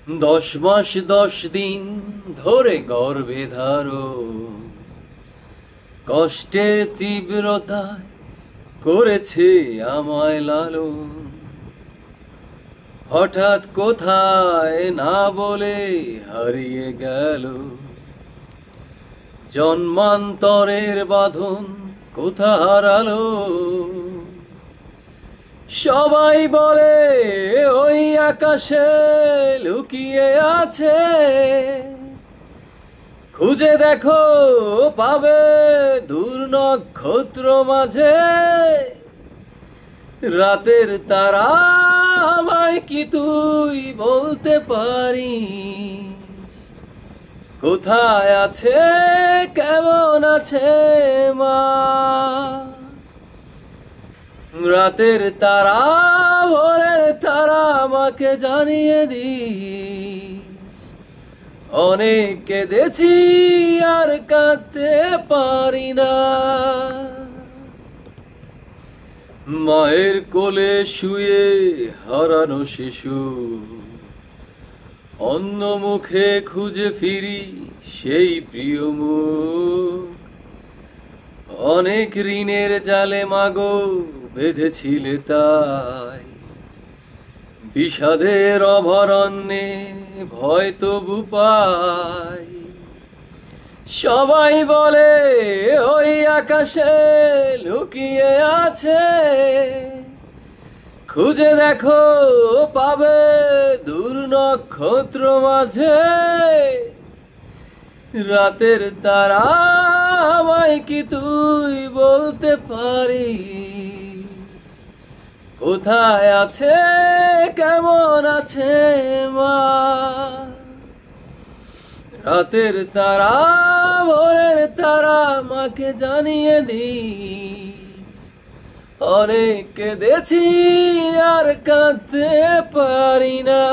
10 মাস 10 দিন ধরে গর্ভে ধারো, কষ্টের তীব্রতায় করেছে আমায় লালন। হঠাৎ কোথায় না বলে হারিয়ে গেল, জন্মান্তরের বাঁধন কোথা হারালো। সবাই বলে ওই আকাশে লুকিয়ে আছে, খুঁজে দেখো পাবে দূর নক্ষত্র মাঝে। রাতের তারা আমায় কি তুই বলতে পারি, কোথায় আছে কেমন আছে মা। রাতের তারা ভোরের তারা আমাকে জানিয়ে দিস, অনেক কেঁদেছি আর কাঁদতে পারি না। মায়ের কোলে শুয়ে হারানো শিশু, অন্য মুখে খুঁজে ফিরি সেই প্রিয় মুখ। অনেক ঋণের জালে মাগো বেঁধেছিলে তাই, বিষাদের অভয়ারণ্যে ভয় তবু পাই। সবাই বলে ওই আকাশে লুকিয়ে আছে, খুঁজে দেখো পাবে দূর নক্ষত্র মাঝে। রাতের তারা আমায় কি তুই বলতে পারি, কোথায় আছে কেমন আছে মা। রাতের তারা ভোরের তারা আমাকে জানিয়ে দিস, অনেক কেঁদেছি আর কাঁদতে পারি না।